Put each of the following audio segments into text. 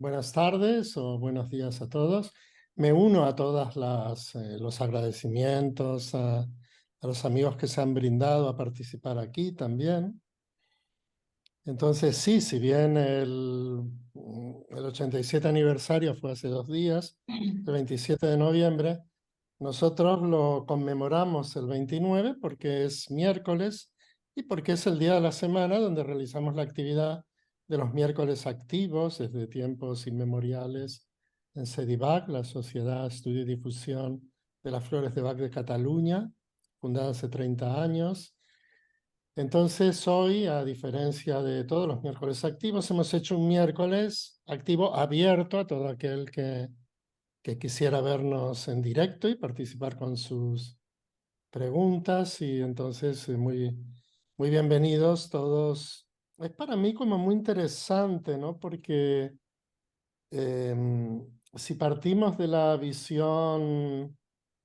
Buenas tardes o buenos días a todos. Me uno a todas los agradecimientos a los amigos que se han brindado a participar aquí también. Entonces, sí, si bien el 87 aniversario fue hace 2 días, el 27 de noviembre, nosotros lo conmemoramos el 29 porque es miércoles y porque es el día de la semana donde realizamos la actividad de los miércoles activos desde tiempos inmemoriales en SEDIVAC, la Sociedad Estudio y Difusión de las Flores de Bach de Cataluña, fundada hace 30 años. Entonces hoy, a diferencia de todos los miércoles activos, hemos hecho un miércoles activo abierto a todo aquel que quisiera vernos en directo y participar con sus preguntas. Y entonces muy bienvenidos todos. Es para mí como muy interesante, ¿no? Porque si partimos de la visión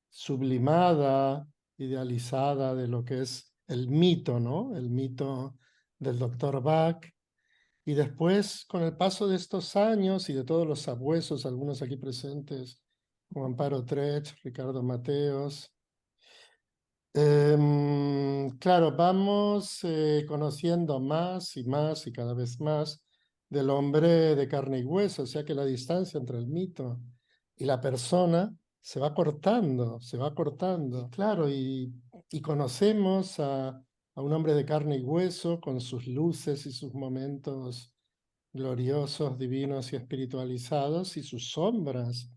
sublimada, idealizada de lo que es el mito, ¿no? El mito del doctor Bach. Y después, con el paso de estos años y de todos los sabuesos, algunos aquí presentes, como Amparo Trech, Ricardo Mateos, claro, vamos conociendo más y más y cada vez más del hombre de carne y hueso, o sea que la distancia entre el mito y la persona se va cortando, se va cortando. Claro, y conocemos a un hombre de carne y hueso con sus luces y sus momentos gloriosos, divinos y espiritualizados y sus sombras,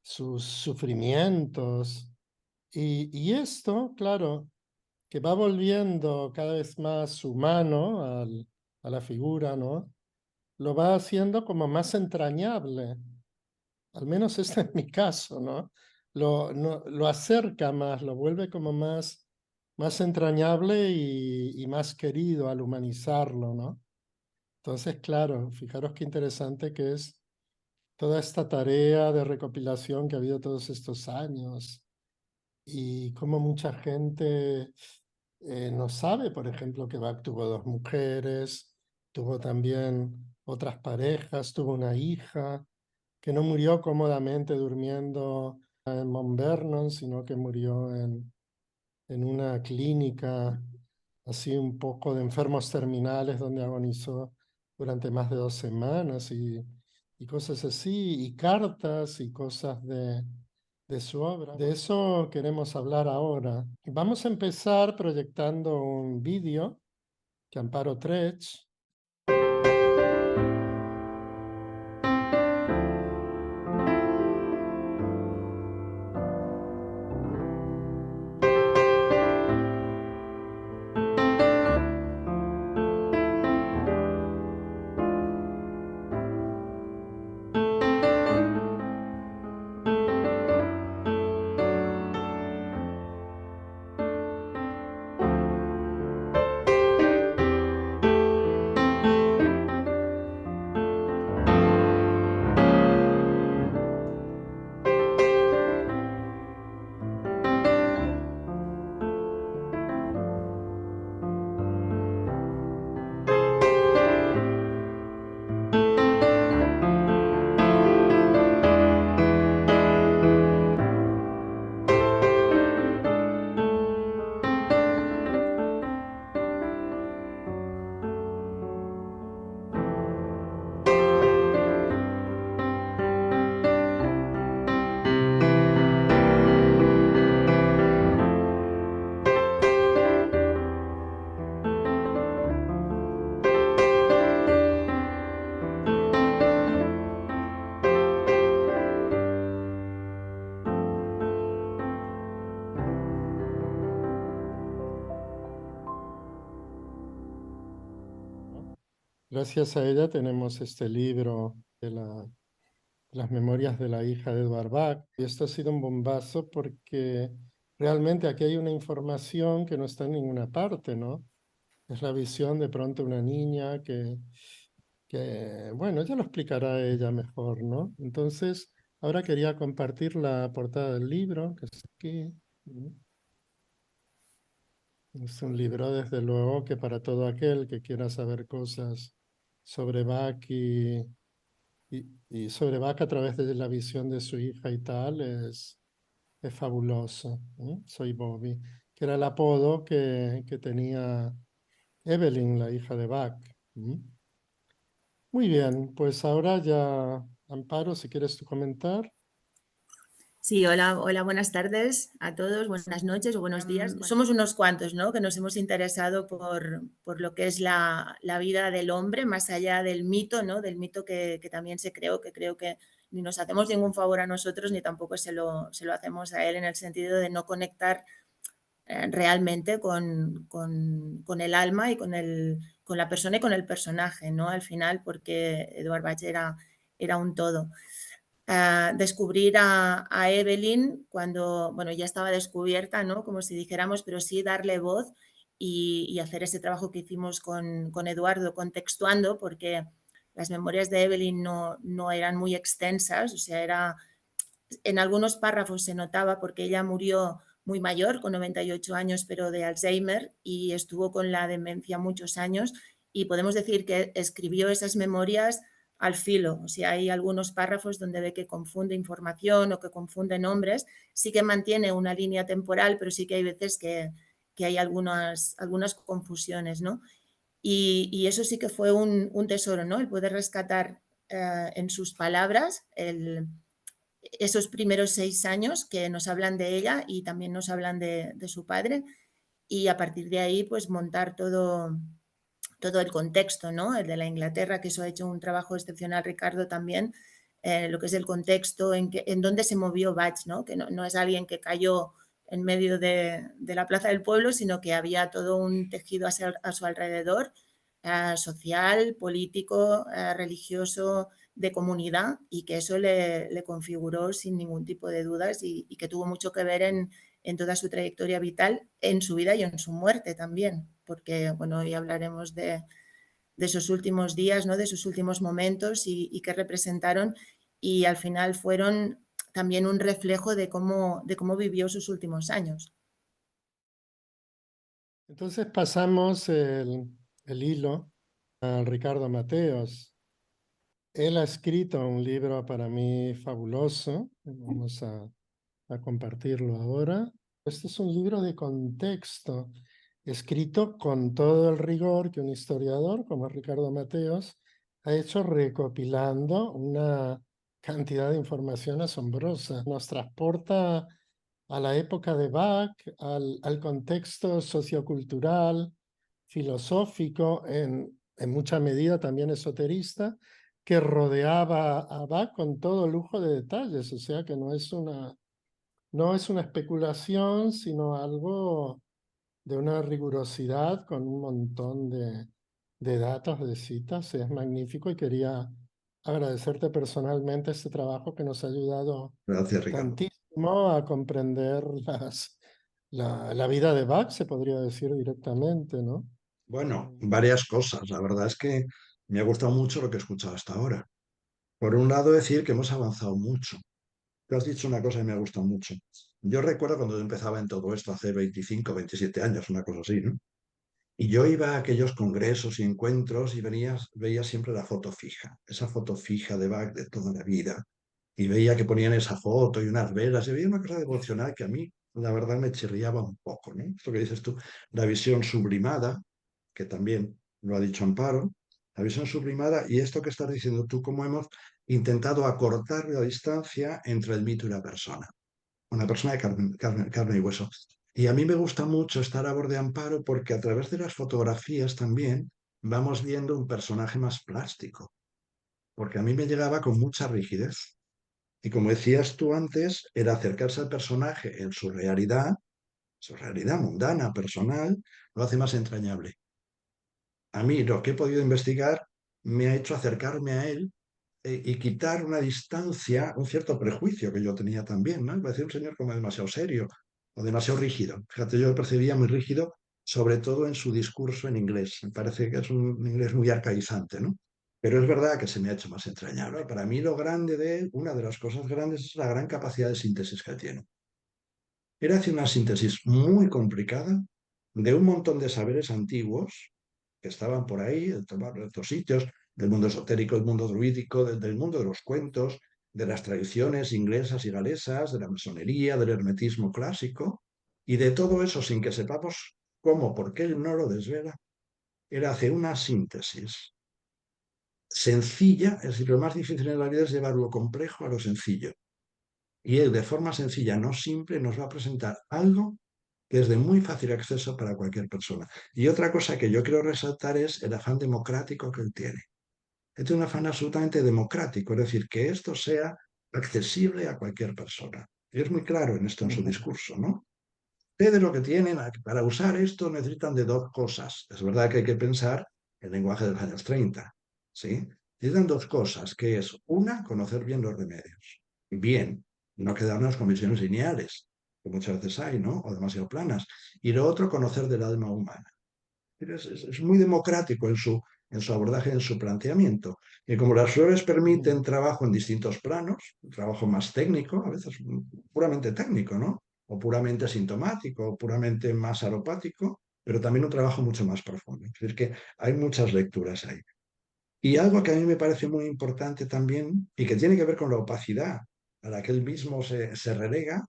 sus sufrimientos. Y esto, claro, que va volviendo cada vez más humano a la figura, ¿no? Lo va haciendo como más entrañable. Al menos este es mi caso, ¿no? Lo acerca más, lo vuelve como más entrañable y más querido al humanizarlo, ¿no? Entonces, claro, fijaros qué interesante que es toda esta tarea de recopilación que ha habido todos estos años y cómo mucha gente no sabe, por ejemplo, que Bach tuvo 2 mujeres, tuvo también otras parejas, tuvo una hija que no murió cómodamente durmiendo en Mount Vernon, sino que murió en una clínica así un poco de enfermos terminales donde agonizó durante más de 2 semanas y cosas así, y cartas y cosas de su obra. De eso queremos hablar ahora. Vamos a empezar proyectando un vídeo que Amparo Trech gracias a ella tenemos este libro de las memorias de la hija de Edvard Bach. Y esto ha sido un bombazo porque realmente aquí hay una información que no está en ninguna parte, ¿no? Es la visión de pronto de una niña bueno, ya lo explicará ella mejor, ¿no? Entonces, ahora quería compartir la portada del libro, que es aquí. Es un libro, desde luego, que para todo aquel que quiera saber cosas sobre Bach y y sobre Bach a través de la visión de su hija y tal es fabuloso. Soy Bobby, que era el apodo que tenía Evelyn, la hija de Bach. Muy bien, pues ahora ya, Amparo, si quieres tú comentar. Sí, hola, hola, buenas tardes a todos, buenas noches o buenos días. Somos unos cuantos, ¿no? Que nos hemos interesado por lo que es la vida del hombre, más allá del mito, ¿no? Del mito que también se creó, que creo que ni nos hacemos ningún favor a nosotros ni tampoco se lo hacemos a él en el sentido de no conectar realmente con el alma y con la persona y con el personaje, ¿no? Al final, porque Eduard Bach era un todo. Descubrir a Evelyn cuando, bueno, ya estaba descubierta, ¿no? Como si dijéramos, pero sí darle voz y hacer ese trabajo que hicimos con Eduardo, contextuando, porque las memorias de Evelyn no eran muy extensas, o sea, en algunos párrafos se notaba porque ella murió muy mayor, con 98 años, pero de Alzheimer, y estuvo con la demencia muchos años, y podemos decir que escribió esas memorias al filo. O sea, hay algunos párrafos donde ve que confunde información o que confunde nombres. Sí que mantiene una línea temporal, pero sí que hay veces que hay algunas confusiones, ¿no? Y eso sí que fue un tesoro, ¿no? El poder rescatar en sus palabras esos primeros 6 años que nos hablan de ella y también nos hablan de su padre. Y a partir de ahí, pues montar todo el contexto, ¿no? El de la Inglaterra, que eso ha hecho un trabajo excepcional Ricardo también, lo que es el contexto, en dónde se movió Bach, ¿no? Que no es alguien que cayó en medio de la plaza del pueblo, sino que había todo un tejido a su alrededor, social, político, religioso, de comunidad, y que eso le configuró sin ningún tipo de dudas y que tuvo mucho que ver en toda su trayectoria vital, en su vida y en su muerte también, porque, bueno, hoy hablaremos de esos últimos días, ¿no? De esos últimos momentos y qué representaron, y al final fueron también un reflejo de cómo vivió sus últimos años. Entonces pasamos el hilo a Ricardo Mateos. Él ha escrito un libro para mí fabuloso. Vamos a compartirlo ahora. Este es un libro de contexto, escrito con todo el rigor que un historiador como Ricardo Mateos ha hecho recopilando una cantidad de información asombrosa. Nos transporta a la época de Bach, al contexto sociocultural, filosófico, en mucha medida también esoterista, que rodeaba a Bach con todo lujo de detalles. O sea que no es una especulación, sino algo de una rigurosidad con un montón de datos, de citas. Es magnífico y quería agradecerte personalmente este trabajo que nos ha ayudado Gracias, Ricardo. tantísimo a comprender la vida de Bach, se podría decir directamente, ¿no? Bueno, varias cosas. La verdad es que me ha gustado mucho lo que he escuchado hasta ahora. Por un lado, decir que hemos avanzado mucho. Tú has dicho una cosa que me ha gustado mucho. Yo recuerdo cuando yo empezaba en todo esto hace 25, 27 años, una cosa así, ¿no? Y yo iba a aquellos congresos y encuentros y veía siempre la foto fija, esa foto fija de Bach de toda la vida. Y veía que ponían esa foto y unas velas, y veía una cosa devocional que a mí, la verdad, me chirriaba un poco, ¿no? Esto que dices tú, la visión sublimada, que también lo ha dicho Amparo, la visión sublimada y esto que estás diciendo tú, cómo hemos intentado acortar la distancia entre el mito y la persona, una persona de carne y hueso. Y a mí me gusta mucho esta labor de Amparo porque a través de las fotografías también vamos viendo un personaje más plástico, porque a mí me llegaba con mucha rigidez. Y como decías tú antes, era acercarse al personaje en su realidad mundana, personal, lo hace más entrañable. A mí lo que he podido investigar me ha hecho acercarme a él y quitar una distancia, un cierto prejuicio que yo tenía también, ¿no? Me parecía un señor como demasiado serio o demasiado rígido. Fíjate, yo lo percibía muy rígido, sobre todo en su discurso en inglés. Me parece que es un inglés muy arcaizante, ¿no? Pero es verdad que se me ha hecho más entrañable. Para mí lo grande de él, una de las cosas grandes es la gran capacidad de síntesis que tiene. Era hacer una síntesis muy complicada de un montón de saberes antiguos que estaban por ahí, en todos sitios, del mundo esotérico, del mundo druídico, del mundo de los cuentos, de las tradiciones inglesas y galesas, de la masonería, del hermetismo clásico, y de todo eso sin que sepamos cómo, porque él no lo desvela, él hace una síntesis sencilla, es decir, lo más difícil en la vida es llevar lo complejo a lo sencillo. Y él, de forma sencilla, no simple, nos va a presentar algo que es de muy fácil acceso para cualquier persona. Y otra cosa que yo quiero resaltar es el afán democrático que él tiene. Este es un afán absolutamente democrático, es decir, que esto sea accesible a cualquier persona. Y es muy claro en esto en su discurso, ¿no? Ustedes lo que tienen para usar esto necesitan de dos cosas. Es verdad que hay que pensar el lenguaje de los años 30, ¿sí? Necesitan dos cosas, que es una, conocer bien los remedios. Bien, no quedarnos con visiones lineales, que muchas veces hay, ¿no? O demasiado planas. Y lo otro, conocer del alma humana. Es muy democrático en su abordaje, en su planteamiento. Y como las flores permiten trabajo en distintos planos, un trabajo más técnico, a veces puramente técnico, ¿no? O puramente sintomático, o puramente más aropático, pero también un trabajo mucho más profundo. Es decir, que hay muchas lecturas ahí. Y algo que a mí me parece muy importante también, y que tiene que ver con la opacidad a la que él mismo se relega,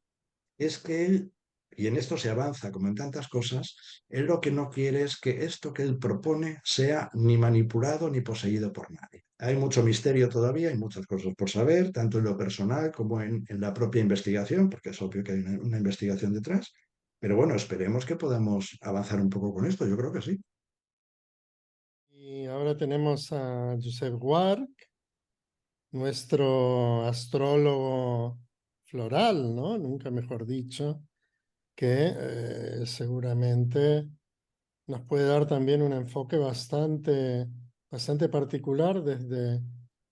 es que él, y en esto se avanza como en tantas cosas, él lo que no quiere es que esto que él propone sea ni manipulado ni poseído por nadie. Hay mucho misterio todavía, hay muchas cosas por saber, tanto en lo personal como en la propia investigación, porque es obvio que hay una investigación detrás. Pero bueno, esperemos que podamos avanzar un poco con esto, yo creo que sí. Y ahora tenemos a Josep Guarch, nuestro astrólogo floral, ¿no? Nunca mejor dicho, que seguramente nos puede dar también un enfoque bastante particular desde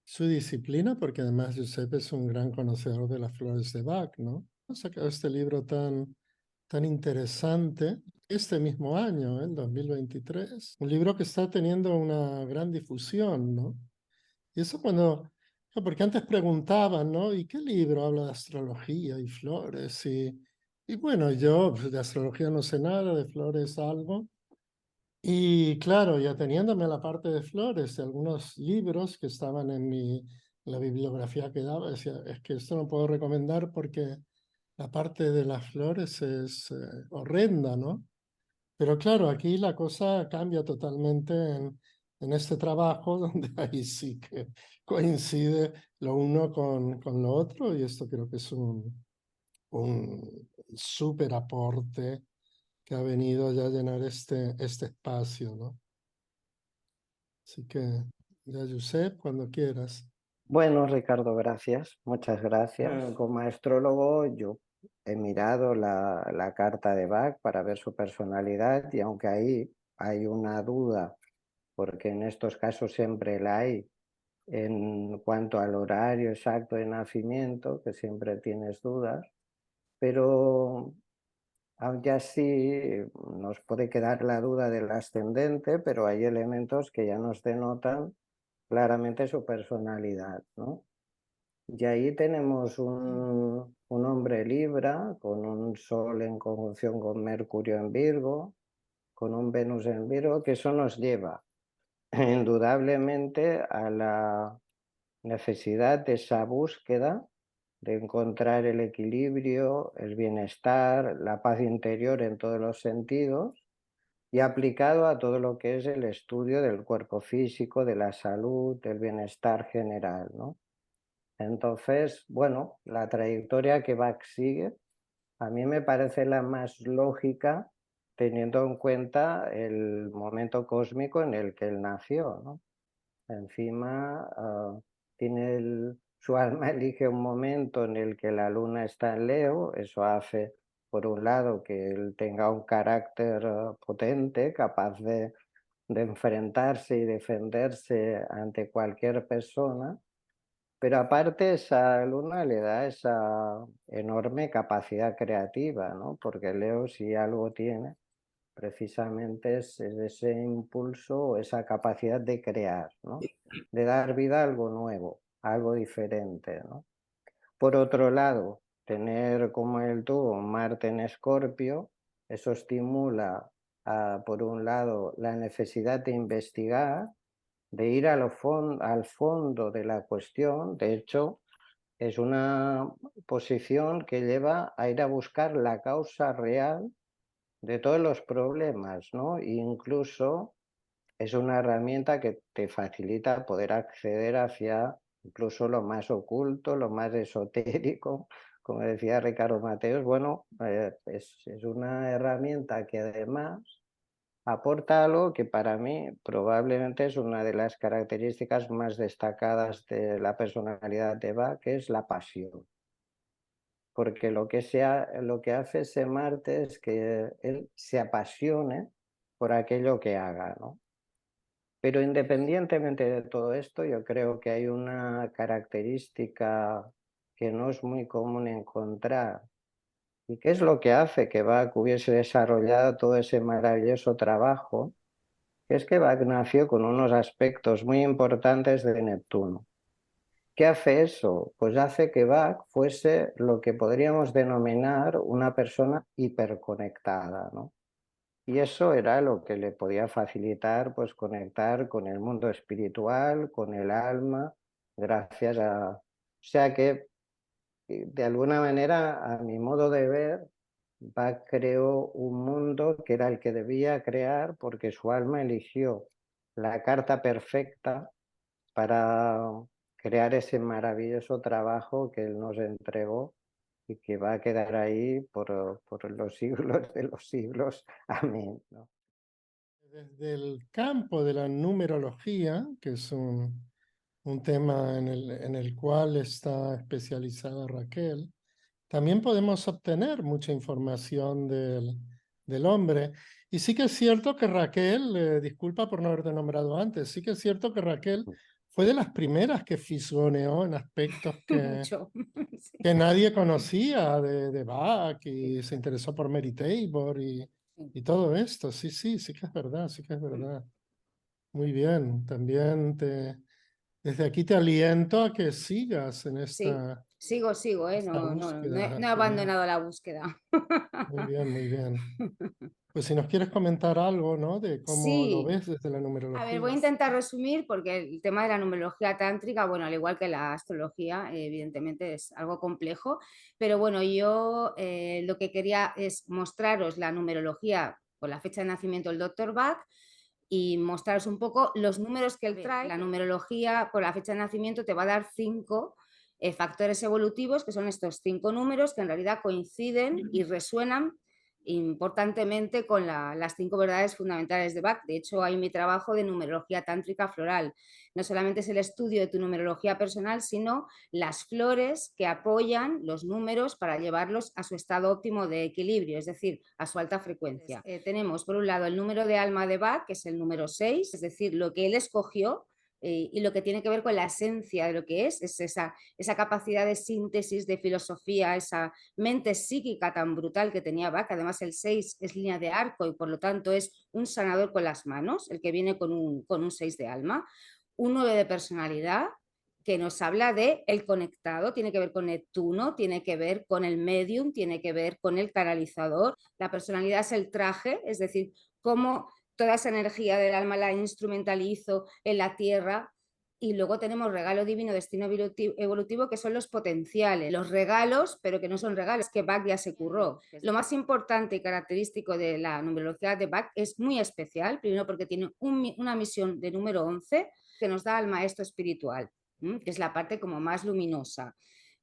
su disciplina, porque además Josep es un gran conocedor de las flores de Bach, ¿no? Ha sacado este libro tan interesante este mismo año, el 2023, un libro que está teniendo una gran difusión, ¿no? Y eso porque antes preguntaban, ¿no? ¿Y qué libro habla de astrología y flores? Y bueno, yo pues, de astrología no sé nada, de flores algo. Y claro, ya teniéndome la parte de flores de algunos libros que estaban en la bibliografía que daba, decía, es que esto no puedo recomendar porque la parte de las flores es horrenda, ¿no? Pero claro, aquí la cosa cambia totalmente en este trabajo, donde ahí sí que coincide lo uno con lo otro, y esto creo que es un súper aporte que ha venido ya a llenar este espacio, ¿no? Así que, ya Josep, cuando quieras. Bueno, Ricardo, gracias, muchas gracias. Como astrólogo, yo he mirado la carta de Bach para ver su personalidad y aunque ahí hay una duda, porque en estos casos siempre la hay, en cuanto al horario exacto de nacimiento, que siempre tienes dudas, pero aunque así nos puede quedar la duda del ascendente, pero hay elementos que ya nos denotan claramente su personalidad, ¿no? Y ahí tenemos un hombre Libra, con un Sol en conjunción con Mercurio en Virgo, con un Venus en Virgo, que eso nos lleva indudablemente a la necesidad de esa búsqueda de encontrar el equilibrio, el bienestar, la paz interior en todos los sentidos y aplicado a todo lo que es el estudio del cuerpo físico, de la salud, del bienestar general, ¿no? Entonces, bueno, la trayectoria que Bach sigue a mí me parece la más lógica teniendo en cuenta el momento cósmico en el que él nació, ¿no? Encima, su alma elige un momento en el que la luna está en Leo, eso hace, por un lado, que él tenga un carácter potente, capaz de enfrentarse y defenderse ante cualquier persona, pero aparte esa luna le da esa enorme capacidad creativa, ¿no? Porque Leo, si algo tiene, precisamente es ese impulso o esa capacidad de crear, ¿no? De dar vida a algo nuevo, a algo diferente, ¿no? Por otro lado, tener como él tuvo Marte en Escorpio, eso estimula, por un lado, la necesidad de investigar, de ir al fondo de la cuestión. De hecho, es una posición que lleva a ir a buscar la causa real de todos los problemas, ¿no? E incluso es una herramienta que te facilita poder acceder hacia incluso lo más oculto, lo más esotérico, como decía Ricardo Mateos. Bueno, es una herramienta que además aporta algo que para mí probablemente es una de las características más destacadas de la personalidad de Bach, que es la pasión. Porque lo que hace ese Marte es que él se apasione por aquello que haga, ¿no? Pero independientemente de todo esto, yo creo que hay una característica que no es muy común encontrar, y que es lo que hace que Bach hubiese desarrollado todo ese maravilloso trabajo, que es que Bach nació con unos aspectos muy importantes de Neptuno. ¿Qué hace eso? Pues hace que Bach fuese lo que podríamos denominar una persona hiperconectada, ¿no? Y eso era lo que le podía facilitar, pues, conectar con el mundo espiritual, con el alma, gracias a... O sea que, de alguna manera, a mi modo de ver, Bach creó un mundo que era el que debía crear porque su alma eligió la carta perfecta para crear ese maravilloso trabajo que él nos entregó y que va a quedar ahí por los siglos de los siglos. Amén, ¿no? Desde el campo de la numerología, que es un tema en el cual está especializada Raquel, también podemos obtener mucha información del hombre. Y sí que es cierto que Raquel, disculpa por no haberte nombrado antes, sí que es cierto que Raquel fue de las primeras que fisgoneó en aspectos que, Mucho. Sí. que nadie conocía de Bach y se interesó por Mary Tabor y todo esto. Sí, sí, sí que es verdad, sí que es verdad. Muy bien, también desde aquí te aliento a que sigas en Sí, esta, sigo, esta no he búsqueda. Genial. abandonado la búsqueda. Muy bien, muy bien. Pues si nos quieres comentar algo, ¿no? De cómo lo Sí. ves desde la A ver, numerología. voy a intentar resumir porque el tema de la numerología tántrica, bueno, al igual que la astrología, evidentemente es algo complejo, pero bueno, yo lo que quería es mostraros la numerología con la fecha de nacimiento del Dr. Bach y mostraros un poco los números que él trae. La numerología por la fecha de nacimiento te va a dar 5 factores evolutivos, que son estos 5 números que en realidad coinciden y resuenan importantemente con las 5 verdades fundamentales de Bach. De hecho, hay mi trabajo de numerología tántrica floral. No solamente es el estudio de tu numerología personal, sino las flores que apoyan los números para llevarlos a su estado óptimo de equilibrio, es decir, a su alta frecuencia. Tenemos, por un lado, el número de alma de Bach, que es el número 6, es decir, lo que él escogió, y lo que tiene que ver con la esencia de lo que es esa capacidad de síntesis, de filosofía, esa mente psíquica tan brutal que tenía Bach. Además, el 6 es línea de arco y por lo tanto es un sanador con las manos, el que viene con un 6 de alma. Un 9 de personalidad, que nos habla de el conectado, tiene que ver con Neptuno, tiene que ver con el medium, tiene que ver con el canalizador. La personalidad es el traje, es decir, cómo toda esa energía del alma la instrumentalizo en la tierra. Y luego tenemos regalo divino, destino evolutivo, que son los potenciales, los regalos, pero que no son regalos, que Bach ya se curró. Lo más importante y característico de la numerología de Bach es muy especial, primero porque tiene una misión de número 11 que nos da al maestro espiritual, que es la parte como más luminosa.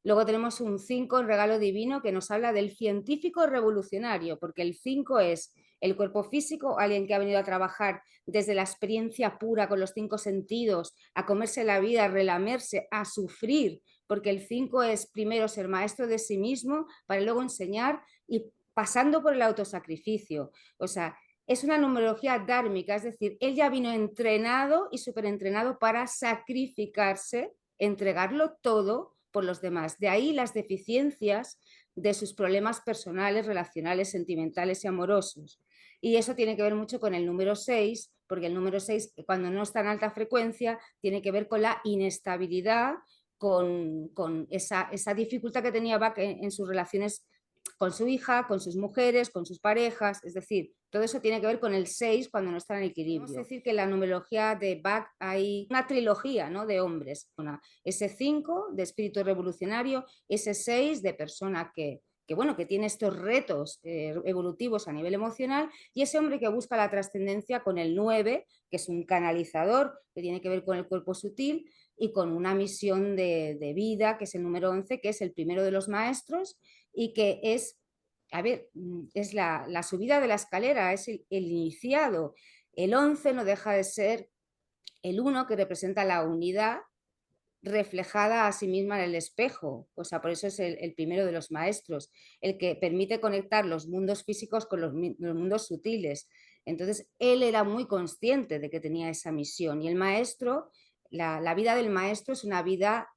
Luego tenemos un 5 en regalo divino que nos habla del científico revolucionario, porque el 5 es el cuerpo físico, alguien que ha venido a trabajar desde la experiencia pura con los 5 sentidos, a comerse la vida, a relamerse, a sufrir, porque el 5 es primero ser maestro de sí mismo para luego enseñar y pasando por el autosacrificio. O sea, es una numerología dármica, es decir, él ya vino entrenado y superentrenado para sacrificarse, entregarlo todo por los demás. De ahí las deficiencias de sus problemas personales, relacionales, sentimentales y amorosos. Y eso tiene que ver mucho con el número 6, porque el número 6, cuando no está en alta frecuencia, tiene que ver con la inestabilidad, con esa dificultad que tenía Bach en sus relaciones con su hija, con sus mujeres, con sus parejas, es decir, todo eso tiene que ver con el 6 cuando no está en equilibrio. Podemos decir que en la numerología de Bach hay una trilogía, ¿no?, de hombres, ese 5 de espíritu revolucionario, ese 6 de persona que tiene estos retos evolutivos a nivel emocional, y ese hombre que busca la trascendencia con el 9, que es un canalizador, que tiene que ver con el cuerpo sutil, y con una misión de vida, que es el número 11, que es el primero de los maestros, y que es, es la subida de la escalera, es el iniciado. El 11 no deja de ser el 1, que representa la unidad reflejada a sí misma en el espejo, o sea, por eso es el primero de los maestros, el que permite conectar los mundos físicos con los mundos sutiles. Entonces, él era muy consciente de que tenía esa misión, y el maestro, la vida del maestro es una vida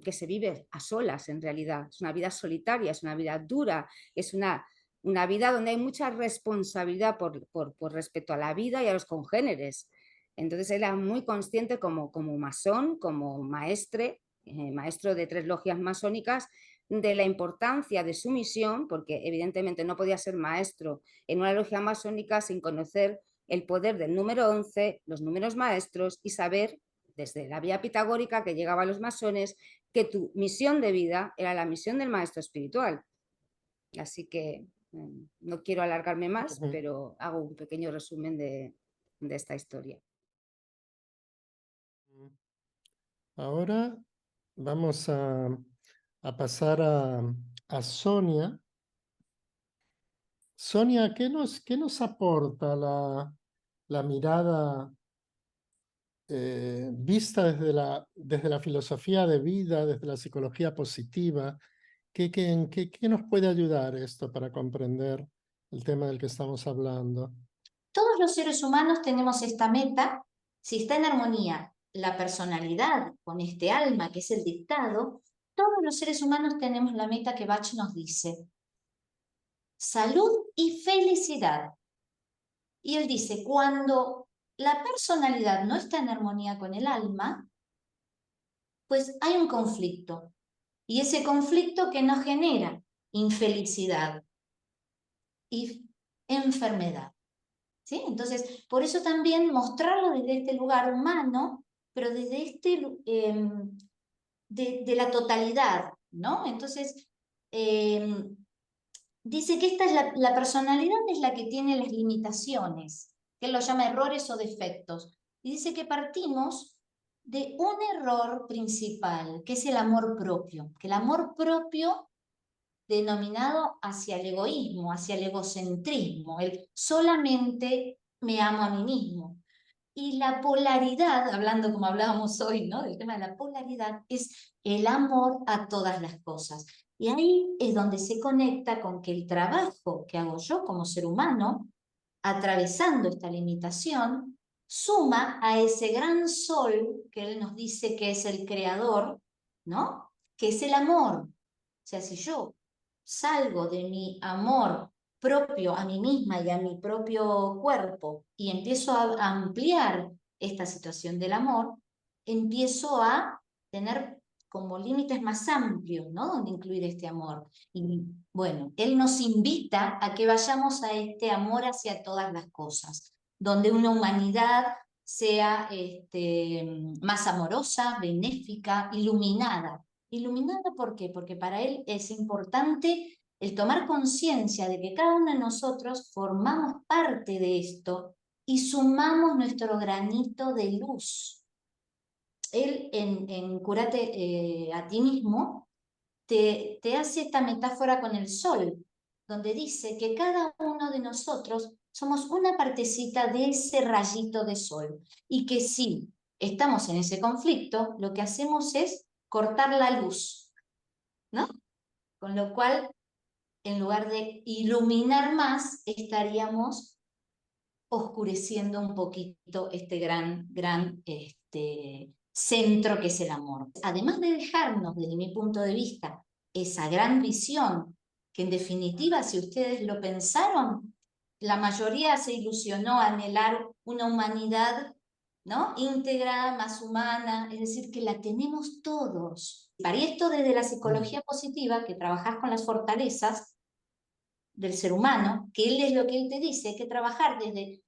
que se vive a solas, en realidad, es una vida solitaria, es una vida dura, es una vida donde hay mucha responsabilidad por respecto a la vida y a los congéneres. Entonces él era muy consciente como masón, como maestro de 3 logias masónicas, de la importancia de su misión, porque evidentemente no podía ser maestro en una logia masónica sin conocer el poder del número 11, los números maestros, y saber desde la vía pitagórica que llegaba a los masones que tu misión de vida era la misión del maestro espiritual. Así que no quiero alargarme más, pero hago un pequeño resumen de esta historia. Ahora vamos a pasar a Sonia. Sonia, ¿qué nos aporta la mirada vista desde la filosofía de vida, desde la psicología positiva? ¿Qué nos puede ayudar esto para comprender el tema del que estamos hablando? Todos los seres humanos tenemos esta meta. Si está en armonía la personalidad con este alma que es el dictado, todos los seres humanos tenemos la meta que Bach nos dice: salud y felicidad. Y él dice, cuando la personalidad no está en armonía con el alma, pues hay un conflicto. Y ese conflicto que nos genera infelicidad y enfermedad. ¿Sí? Entonces, por eso también mostrarlo desde este lugar humano, pero desde de la totalidad, ¿no? Entonces, dice que esta es la personalidad es la que tiene las limitaciones, que él lo llama errores o defectos. Y dice que partimos de un error principal, que es el amor propio, que el amor propio denominado hacia el egoísmo, hacia el egocentrismo, el solamente me amo a mí mismo. Y la polaridad, hablando como hablábamos hoy, ¿no?, del tema de la polaridad, es el amor a todas las cosas. Y ahí es donde se conecta con que el trabajo que hago yo como ser humano, atravesando esta limitación, suma a ese gran sol que él nos dice que es el creador, ¿no?, que es el amor. O sea, si yo salgo de mi amor propio a mí misma y a mi propio cuerpo y empiezo a ampliar esta situación del amor, empiezo a tener como límites más amplios, ¿no?, donde incluir este amor. Y bueno, él nos invita a que vayamos a este amor hacia todas las cosas, donde una humanidad sea más amorosa, benéfica, iluminada. ¿Iluminada por qué? Porque para él es importante el tomar conciencia de que cada uno de nosotros formamos parte de esto y sumamos nuestro granito de luz. Él en Curate a ti mismo te hace esta metáfora con el sol, donde dice que cada uno de nosotros somos una partecita de ese rayito de sol, y que si estamos en ese conflicto, lo que hacemos es cortar la luz, ¿no? Con lo cual, en lugar de iluminar más, estaríamos oscureciendo un poquito este gran centro que es el amor. Además de dejarnos, desde mi punto de vista, esa gran visión, que en definitiva, si ustedes lo pensaron, la mayoría se ilusionó a anhelar una humanidad, ¿no?, íntegra, más humana, es decir, que la tenemos todos. Para esto, desde la psicología positiva, que trabajás con las fortalezas, del ser humano, que él es lo que él te dice, hay que trabajar desde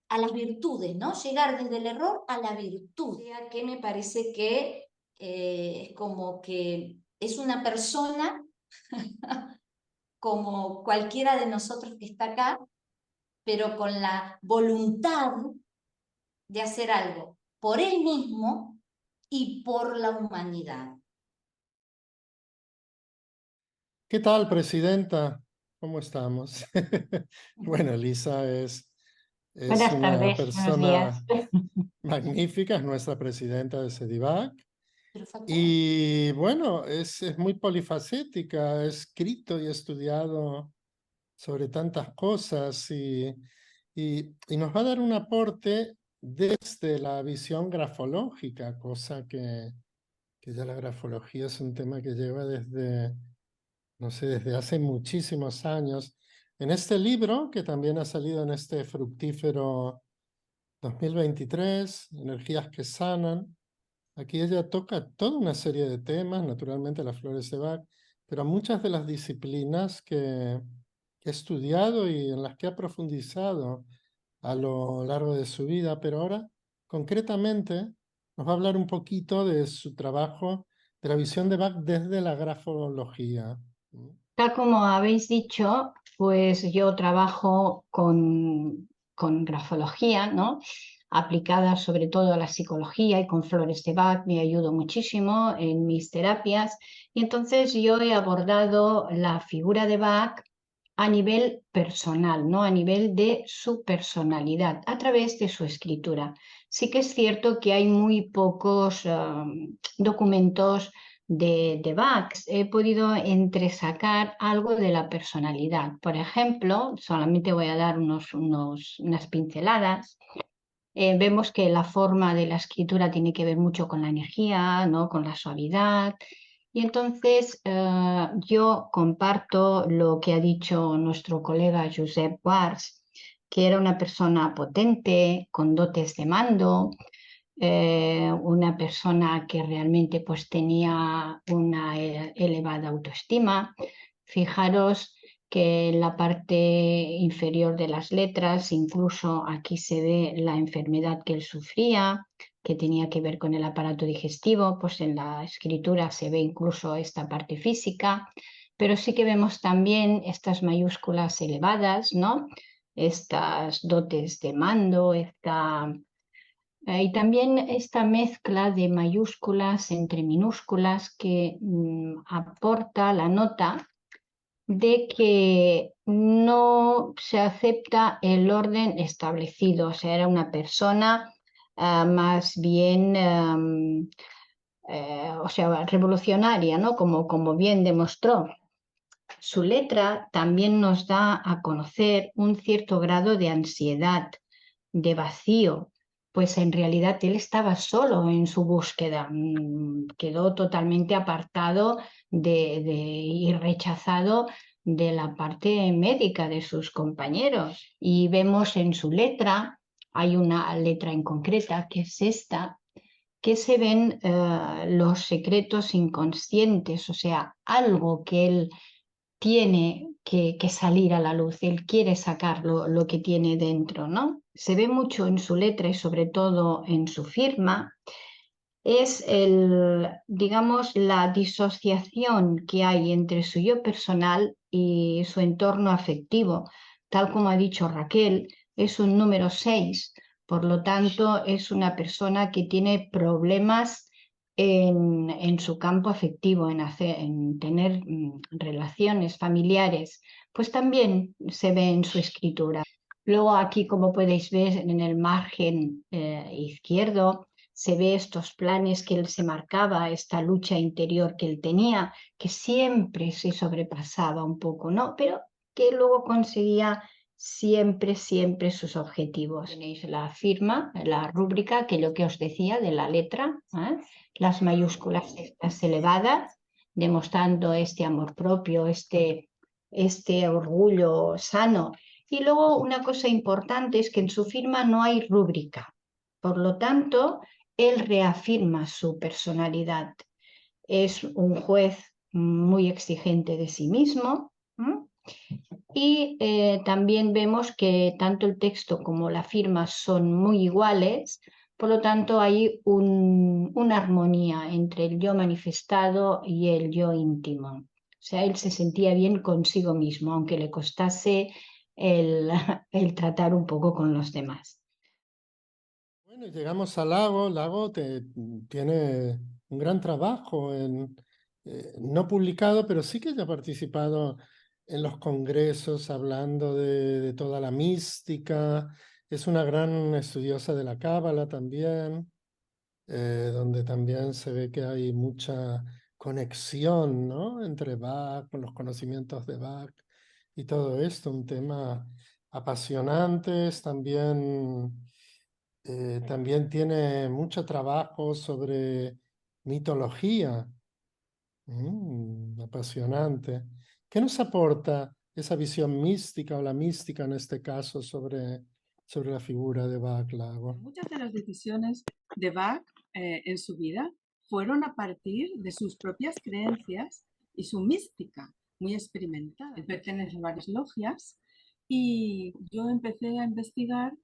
a las virtudes, ¿no? Llegar desde el error a la virtud. O sea que me parece que es como que es una persona como cualquiera de nosotros que está acá, pero con la voluntad de hacer algo por él mismo y por la humanidad. ¿Qué tal, presidenta? ¿Cómo estamos? Bueno, Elisa es Buenas una tardes, buenos días. persona magnífica, es nuestra presidenta de Sedivac. Pero faltó. Y bueno, es muy polifacética, ha escrito y estudiado sobre tantas cosas y nos va a dar un aporte desde la visión grafológica, cosa que ya la grafología es un tema que lleva desde, no sé, desde hace muchísimos años. En este libro, que también ha salido en este fructífero 2023, Energías que sanan, aquí ella toca toda una serie de temas, naturalmente las flores de Bach, pero muchas de las disciplinas que he estudiado y en las que ha profundizado a lo largo de su vida, pero ahora concretamente nos va a hablar un poquito de su trabajo, de la visión de Bach desde la grafología. Tal como habéis dicho, pues yo trabajo con grafología, ¿no? Aplicada sobre todo a la psicología y con flores de Bach, me ayuda muchísimo en mis terapias. Y entonces yo he abordado la figura de Bach a nivel personal, ¿no? A nivel de su personalidad, a través de su escritura. Sí que es cierto que hay muy pocos documentos de Bach. He podido entresacar algo de la personalidad. Por ejemplo, solamente voy a dar unas pinceladas. Vemos que la forma de la escritura tiene que ver mucho con la energía, ¿no? Con la suavidad. Y entonces yo comparto lo que ha dicho nuestro colega Josep Guars, que era una persona potente, con dotes de mando, una persona que realmente pues tenía una elevada autoestima. Fijaros que en la parte inferior de las letras, incluso aquí se ve la enfermedad que él sufría, que tenía que ver con el aparato digestivo, pues en la escritura se ve incluso esta parte física, pero sí que vemos también estas mayúsculas elevadas, ¿no? Estas dotes de mando, y también esta mezcla de mayúsculas entre minúsculas que aporta la nota de que no se acepta el orden establecido, o sea, era una persona más bien, o sea, revolucionaria, ¿no? Como bien demostró. Su letra también nos da a conocer un cierto grado de ansiedad, de vacío, pues en realidad él estaba solo en su búsqueda, quedó totalmente apartado y rechazado de la parte médica de sus compañeros. Y vemos en su letra, hay una letra en concreta que es esta, que se ven los secretos inconscientes, o sea, algo que él tiene que salir a la luz, él quiere sacar lo que tiene dentro, ¿no? Se ve mucho en su letra y sobre todo en su firma, es digamos, la disociación que hay entre su yo personal y su entorno afectivo. Tal como ha dicho Raquel, es un número 6, por lo tanto es una persona que tiene problemas en su campo afectivo, en tener relaciones familiares, pues también se ve en su escritura. Luego aquí, como podéis ver, en el margen izquierdo, se ve estos planes que él se marcaba, esta lucha interior que él tenía, que siempre se sobrepasaba un poco, ¿no? Pero que luego conseguía siempre sus objetivos. Tenéis la firma, la rúbrica, aquello que os decía de la letra, ¿eh? Las mayúsculas estas elevadas, demostrando este amor propio, este orgullo sano. Y luego una cosa importante es que en su firma no hay rúbrica. Por lo tanto, él reafirma su personalidad. Es un juez muy exigente de sí mismo, Y también vemos que tanto el texto como la firma son muy iguales, por lo tanto hay una armonía entre el yo manifestado y el yo íntimo. O sea, él se sentía bien consigo mismo, aunque le costase el tratar un poco con los demás. Bueno, llegamos a Lago. Lago tiene un gran trabajo no publicado, pero sí que ya ha participado en los congresos hablando de toda la mística. Es una gran estudiosa de la Cábala también, donde también se ve que hay mucha conexión, ¿no?, entre Bach, con los conocimientos de Bach y todo esto. Un tema apasionante. También tiene mucho trabajo sobre mitología. Apasionante. ¿Qué nos aporta esa visión mística o la mística en este caso sobre la figura de Bach, Lago? Muchas de las decisiones de Bach en su vida fueron a partir de sus propias creencias y su mística muy experimentada. Él pertenece a varias logias y yo empecé a investigar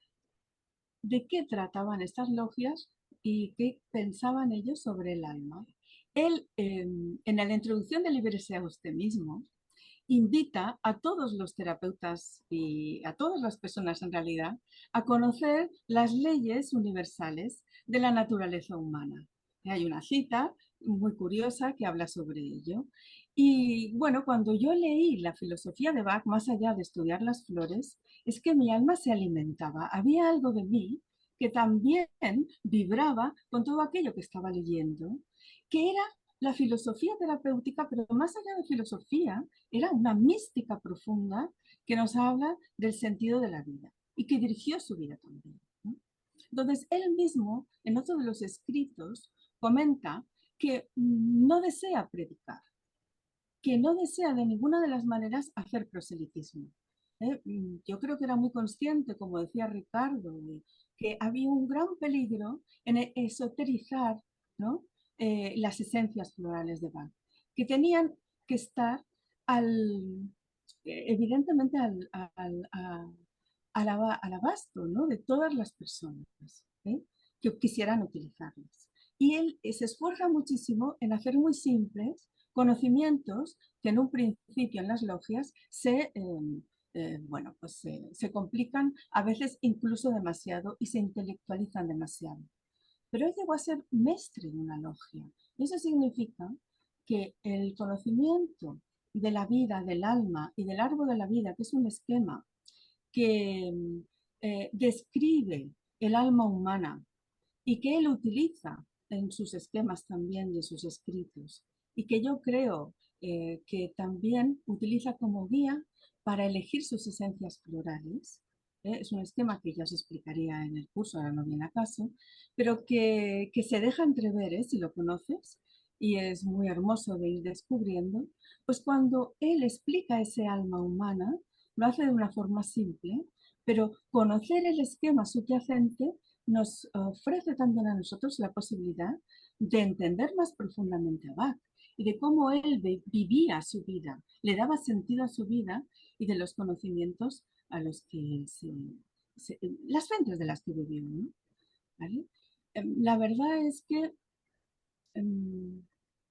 de qué trataban estas logias y qué pensaban ellos sobre el alma. Él, en la introducción de Libérese a usted mismo, invita a todos los terapeutas y a todas las personas en realidad a conocer las leyes universales de la naturaleza humana. Hay una cita muy curiosa que habla sobre ello. Y bueno, cuando yo leí la filosofía de Bach, más allá de estudiar las flores, es que mi alma se alimentaba. Había algo de mí que también vibraba con todo aquello que estaba leyendo, que era la filosofía terapéutica, pero más allá de filosofía, era una mística profunda que nos habla del sentido de la vida y que dirigió su vida también, ¿no? Entonces, él mismo, en otro de los escritos, comenta que no desea predicar, que no desea de ninguna de las maneras hacer proselitismo. Yo creo que era muy consciente, como decía Ricardo, que había un gran peligro en esoterizar, ¿no?, las esencias florales de Bach, que tenían que estar evidentemente al abasto, ¿no?, de todas las personas que quisieran utilizarlas. Y él se esfuerza muchísimo en hacer muy simples conocimientos que en un principio en las logias se complican a veces incluso demasiado y se intelectualizan demasiado. Pero él llegó a ser mestre de una logia. Eso significa que el conocimiento de la vida, del alma y del árbol de la vida, que es un esquema que describe el alma humana y que él utiliza en sus esquemas también y en sus escritos, y que yo creo que también utiliza como guía para elegir sus esencias florales. Es un esquema que ya os explicaría en el curso, ahora no viene a caso, pero que se deja entrever, si lo conoces, y es muy hermoso de ir descubriendo, pues cuando él explica ese alma humana, lo hace de una forma simple, pero conocer el esquema subyacente nos ofrece también a nosotros la posibilidad de entender más profundamente a Bach y de cómo él vivía su vida, le daba sentido a su vida y de los conocimientos a los que las fuentes de las que vivió, ¿no? ¿Vale? La verdad es que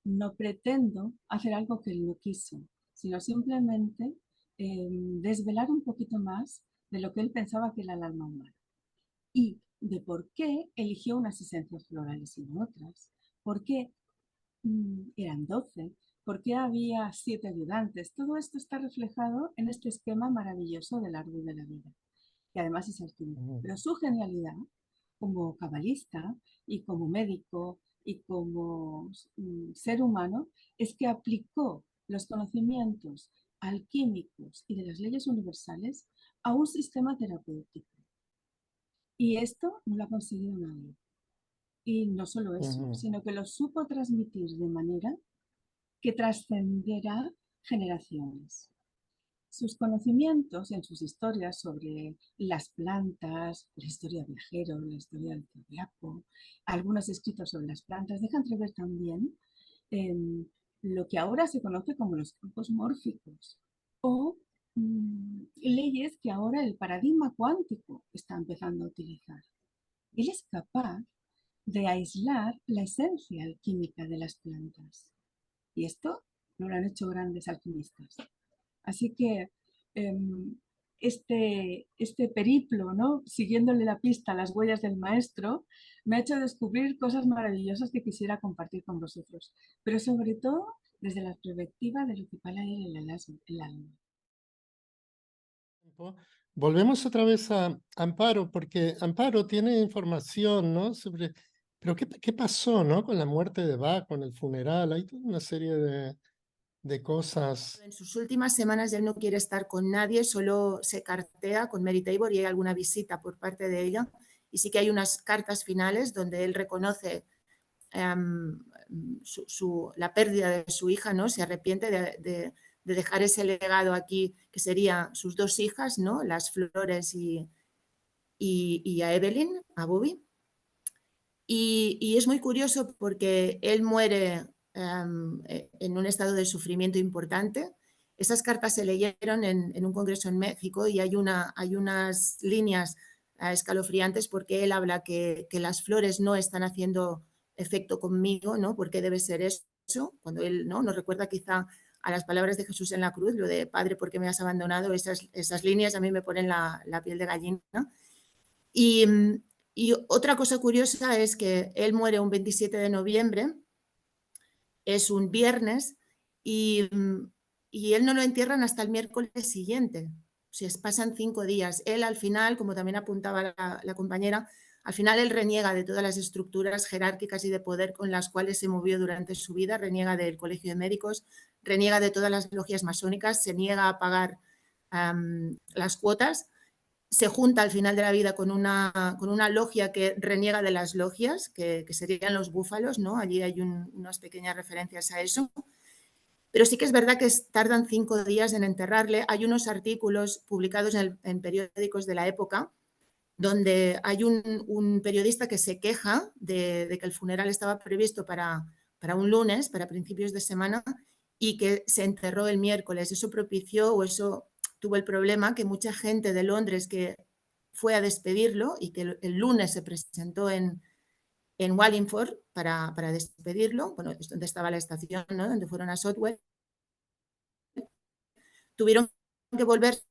no pretendo hacer algo que él no quiso, sino simplemente desvelar un poquito más de lo que él pensaba que era el alma humana y de por qué eligió unas esencias florales y no otras, por qué eran 12, por qué había 7 ayudantes. Todo esto está reflejado en este esquema maravilloso del árbol de la vida, que además es alquímico. Pero su genialidad, como cabalista y como médico y como ser humano, es que aplicó los conocimientos alquímicos y de las leyes universales a un sistema terapéutico. Y esto no lo ha conseguido nadie. Y no solo eso, sino que lo supo transmitir de manera que trascenderá generaciones. Sus conocimientos en sus historias sobre las plantas, la historia de viajero, la historia del zodiaco, algunos escritos sobre las plantas, dejan entrever también lo que ahora se conoce como los campos mórficos o leyes que ahora el paradigma cuántico está empezando a utilizar. Él es capaz de aislar la esencia alquímica de las plantas. Y esto no lo han hecho grandes alquimistas. Así que este periplo, ¿no? Siguiéndole la pista a las huellas del maestro, me ha hecho descubrir cosas maravillosas que quisiera compartir con vosotros. Pero sobre todo desde la perspectiva de lo que para él el alma. Volvemos otra vez a Amparo, porque Amparo tiene información, ¿no? Sobre, pero ¿qué pasó, ¿no? Con la muerte de Bach, con el funeral, hay toda una serie de cosas. En sus últimas semanas él no quiere estar con nadie, solo se cartea con Mary Tabor y hay alguna visita por parte de ella. Y sí que hay unas cartas finales donde él reconoce la pérdida de su hija, ¿no? Se arrepiente de dejar ese legado aquí, que serían sus dos hijas, ¿no? Las Flores y a Evelyn, a Bobby. Y es muy curioso porque él muere en un estado de sufrimiento importante. Esas cartas se leyeron en un congreso en México y hay unas líneas escalofriantes porque él habla que las flores no están haciendo efecto conmigo, ¿no? ¿Por qué debe ser eso? Cuando él, ¿no? Nos recuerda quizá a las palabras de Jesús en la cruz, lo de Padre, ¿por qué me has abandonado? Esas líneas a mí me ponen la piel de gallina. Y otra cosa curiosa es que él muere un 27 de noviembre, es un viernes, y él no lo entierran hasta el miércoles siguiente. O sea, pasan 5 días. Él al final, como también apuntaba la compañera, al final él reniega de todas las estructuras jerárquicas y de poder con las cuales se movió durante su vida, reniega del Colegio de Médicos, reniega de todas las logias masónicas, se niega a pagar las cuotas, se junta al final de la vida con una logia que reniega de las logias, que serían los búfalos, ¿no? Allí hay unas pequeñas referencias a eso. Pero sí que es verdad que tardan 5 días en enterrarle. Hay unos artículos publicados en periódicos de la época donde hay un periodista que se queja de que el funeral estaba previsto para un lunes, para principios de semana, y que se enterró el miércoles. Eso propició o eso tuvo el problema que mucha gente de Londres que fue a despedirlo y que el lunes se presentó en Wallingford para despedirlo, bueno, es donde estaba la estación, ¿no? Donde fueron a Sotwell, tuvieron que volverse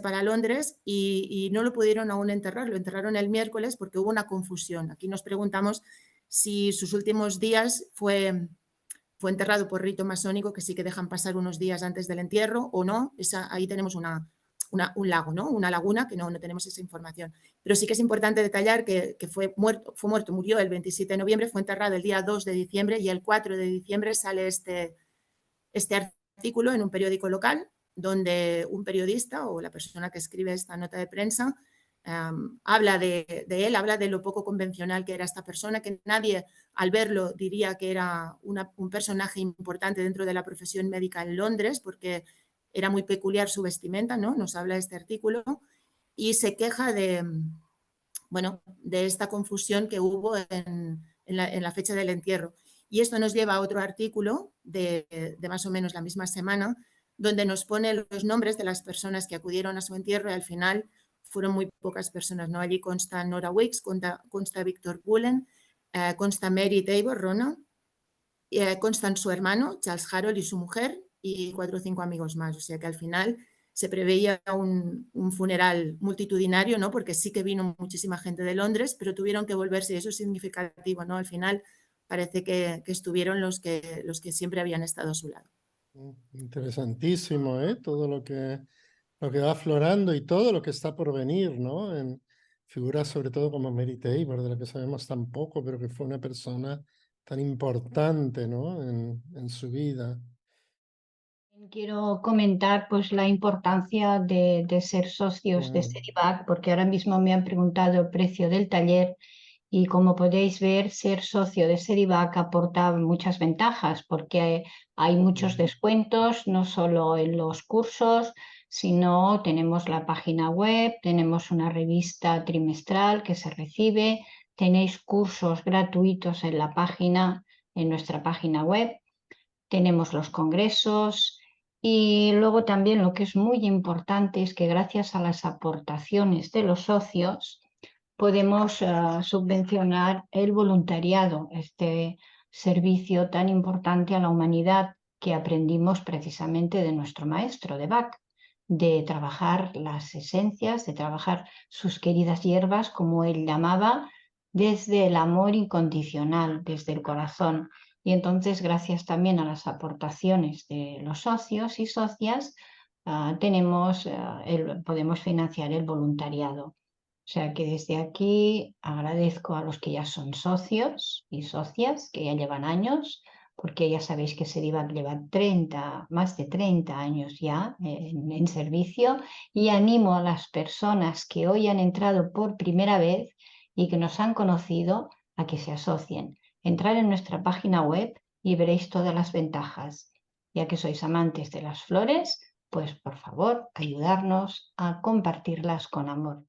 para Londres y no lo pudieron aún enterrar, lo enterraron el miércoles porque hubo una confusión. Aquí nos preguntamos si sus últimos días fue enterrado por rito masónico, que sí que dejan pasar unos días antes del entierro o no. Ahí tenemos un lago, ¿no? Una laguna que no tenemos esa información. Pero sí que es importante detallar que murió el 27 de noviembre, fue enterrado el día 2 de diciembre y el 4 de diciembre sale este artículo en un periódico local donde un periodista o la persona que escribe esta nota de prensa habla de él, habla de lo poco convencional que era esta persona, que nadie al verlo diría que era un personaje importante dentro de la profesión médica en Londres, porque era muy peculiar su vestimenta, ¿no? Nos habla este artículo y se queja de esta confusión que hubo en la fecha del entierro. Y esto nos lleva a otro artículo de más o menos la misma semana, donde nos pone los nombres de las personas que acudieron a su entierro y al final fueron muy pocas personas, ¿no? Allí consta Nora Wicks, consta Victor Bullen, consta Mary Tabor, Rona, constan su hermano, Charles Harold, y su mujer, y 4 o 5 amigos más. O sea que al final se preveía un funeral multitudinario, ¿no? Porque sí que vino muchísima gente de Londres, pero tuvieron que volverse, y eso es significativo, ¿no? Al final parece que estuvieron los que siempre habían estado a su lado. Interesantísimo, ¿eh? Todo lo que va aflorando y todo lo que está por venir, ¿no? En figuras sobre todo como Mary Tabor, de la que sabemos tan poco, pero que fue una persona tan importante, ¿no? En su vida. Quiero comentar pues la importancia de ser socios de Seribac, porque ahora mismo me han preguntado el precio del taller y como podéis ver, ser socio de Seribac aporta muchas ventajas, porque hay muchos descuentos, no solo en los cursos, sino tenemos la página web, tenemos una revista trimestral que se recibe, tenéis cursos gratuitos en nuestra página web, tenemos los congresos Y luego también lo que es muy importante es que gracias a las aportaciones de los socios podemos subvencionar el voluntariado, este servicio tan importante a la humanidad que aprendimos precisamente de nuestro maestro, de Bach, de trabajar las esencias, de trabajar sus queridas hierbas, como él llamaba, desde el amor incondicional, desde el corazón. Y entonces, gracias también a las aportaciones de los socios y socias, podemos financiar el voluntariado. O sea que desde aquí agradezco a los que ya son socios y socias, que ya llevan años, porque ya sabéis que Seribac lleva más de 30 años ya en servicio, y animo a las personas que hoy han entrado por primera vez y que nos han conocido a que se asocien. Entrar en nuestra página web y veréis todas las ventajas. Ya que sois amantes de las flores, pues por favor, ayudarnos a compartirlas con amor.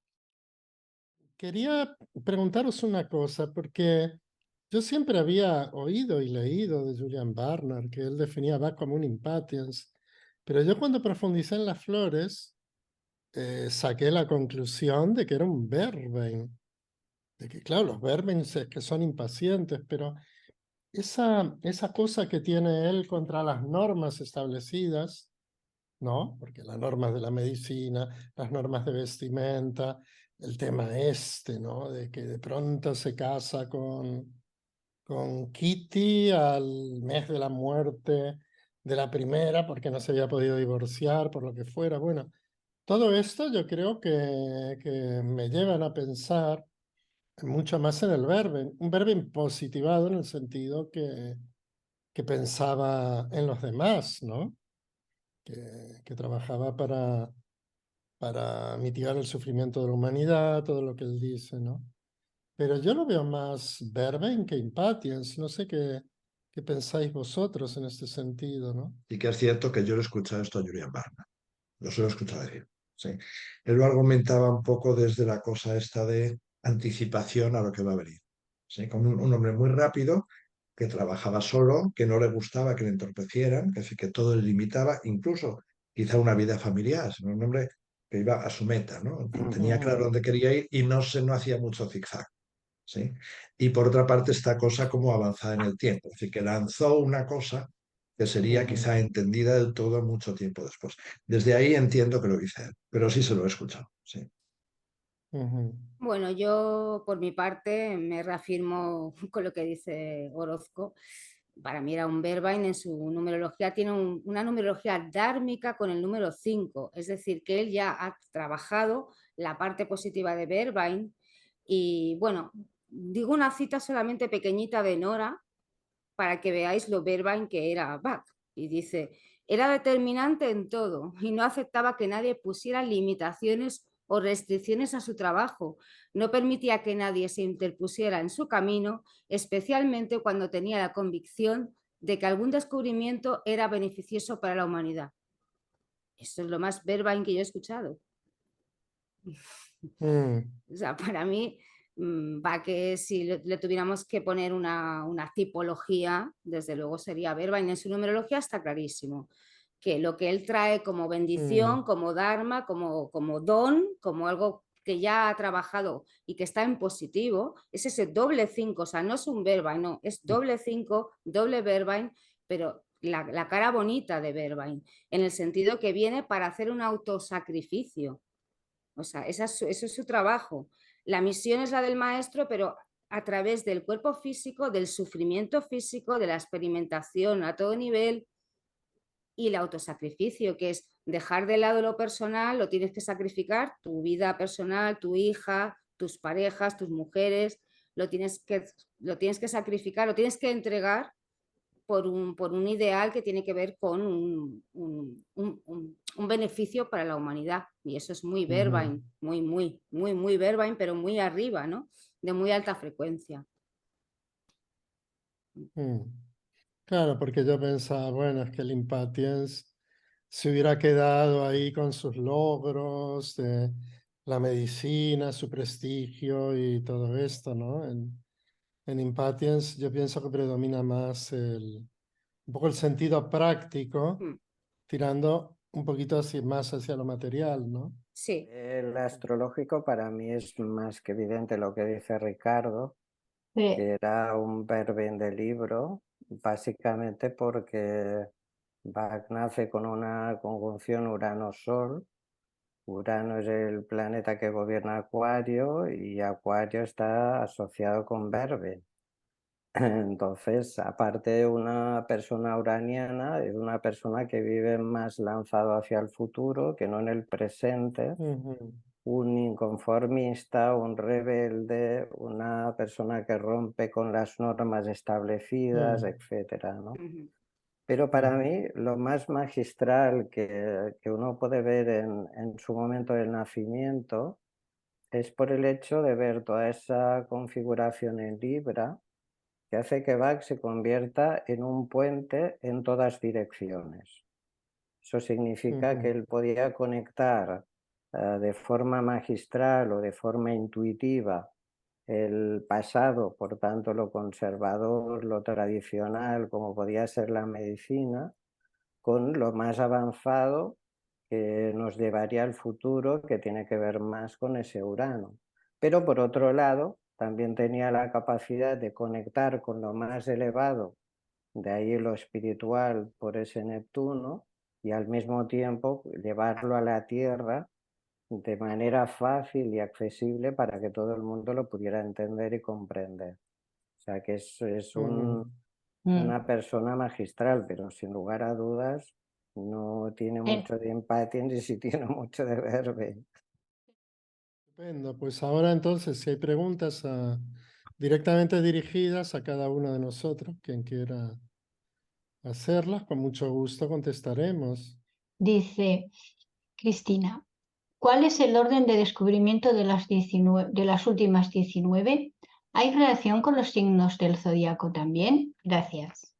Quería preguntaros una cosa, porque yo siempre había oído y leído de Julian Barnard que él definía a Bach como un impatience, pero yo cuando profundicé en las flores saqué la conclusión de que era un Verben, de que claro, los Verbens es que son impacientes, pero esa cosa que tiene él contra las normas establecidas, ¿no? Porque las normas de la medicina, las normas de vestimenta, el tema ¿no? De que de pronto se casa con Kitty al mes de la muerte de la primera porque no se había podido divorciar, por lo que fuera. Bueno, todo esto yo creo que me llevan a pensar mucho más en el verbo, un verbo positivado en el sentido que pensaba en los demás, ¿no? Que trabajaba para mitigar el sufrimiento de la humanidad, todo lo que él dice, ¿no? Pero yo lo veo más verben que impatience. No sé qué pensáis vosotros en este sentido, ¿no? Y que es cierto que yo lo he escuchado esto a Julian Barnard. Lo suelo escuchar decir. Sí. Él lo argumentaba un poco desde la cosa esta de anticipación a lo que va a venir. ¿Sí? Con un hombre muy rápido que trabajaba solo, que no le gustaba que le entorpecieran, que, así que todo le limitaba, incluso quizá una vida familiar, sino un hombre que iba a su meta, ¿no? Tenía claro dónde quería ir y no hacía mucho zigzag. ¿Sí? Y por otra parte, esta cosa como avanzada en el tiempo, es decir, que lanzó una cosa que sería quizá entendida del todo mucho tiempo después. Desde ahí entiendo que lo dice él, pero sí se lo he escuchado. Sí. Bueno, yo por mi parte me reafirmo con lo que dice Orozco. Para mí era un Verbain, en su numerología tiene una numerología dármica con el número 5, es decir, que él ya ha trabajado la parte positiva de Verbain. Y bueno, digo una cita solamente pequeñita de Nora para que veáis lo Verbain que era Bach. Y dice, era determinante en todo y no aceptaba que nadie pusiera limitaciones o restricciones a su trabajo. No permitía que nadie se interpusiera en su camino, especialmente cuando tenía la convicción de que algún descubrimiento era beneficioso para la humanidad. Esto es lo más Verbain que yo he escuchado. O sea, para mí, va que si le tuviéramos que poner una tipología, desde luego sería Verbain. En su numerología está clarísimo que lo que él trae como bendición, como dharma, como don, como algo que ya ha trabajado y que está en positivo, es ese doble 5, o sea, no es un Verbain, no, es doble 5, doble Verbain, pero la cara bonita de Verbain, en el sentido que viene para hacer un autosacrificio. O sea, eso es su trabajo. La misión es la del maestro, pero a través del cuerpo físico, del sufrimiento físico, de la experimentación a todo nivel y el autosacrificio, que es dejar de lado lo personal, lo tienes que sacrificar, tu vida personal, tu hija, tus parejas, tus mujeres, lo tienes que sacrificar, lo tienes que entregar por un ideal que tiene que ver con un beneficio para la humanidad. Y eso es muy Verbain, muy Verbain, pero muy arriba, ¿no? De muy alta frecuencia. Claro, porque yo pensaba, bueno, es que el impatience se hubiera quedado ahí con sus logros de la medicina, su prestigio y todo esto, ¿no? En impatience yo pienso que predomina más un poco el sentido práctico, tirando un poquito más hacia lo material, ¿no? Sí. El astrológico para mí es más que evidente lo que dice Ricardo, Sí. que era un verbén de libro, básicamente porque Bach nace con una conjunción Urano-Sol. Urano es el planeta que gobierna Acuario y Acuario está asociado con Verbe. Entonces, aparte de una persona uraniana, es una persona que vive más lanzado hacia el futuro que no en el presente, un inconformista, un rebelde, una persona que rompe con las normas establecidas, etcétera, ¿no? Pero para mí lo más magistral que uno puede ver en su momento del nacimiento es por el hecho de ver toda esa configuración en Libra que hace que Bach se convierta en un puente en todas direcciones. Eso significa que él podía conectar de forma magistral o de forma intuitiva el pasado, por tanto lo conservador, lo tradicional, como podía ser la medicina, con lo más avanzado que nos llevaría al futuro, que tiene que ver más con ese Urano. Pero por otro lado, también tenía la capacidad de conectar con lo más elevado, de ahí lo espiritual por ese Neptuno, y al mismo tiempo llevarlo a la Tierra de manera fácil y accesible para que todo el mundo lo pudiera entender y comprender. O sea que es una persona magistral, pero sin lugar a dudas no tiene mucho de empatía ni si tiene mucho de verbe. Estupendo. Pues ahora entonces, si hay preguntas directamente dirigidas a cada uno de nosotros, quien quiera hacerlas, con mucho gusto contestaremos. Dice Cristina, ¿cuál es el orden de descubrimiento de las últimas 19? ¿Hay relación con los signos del zodiaco también? Gracias.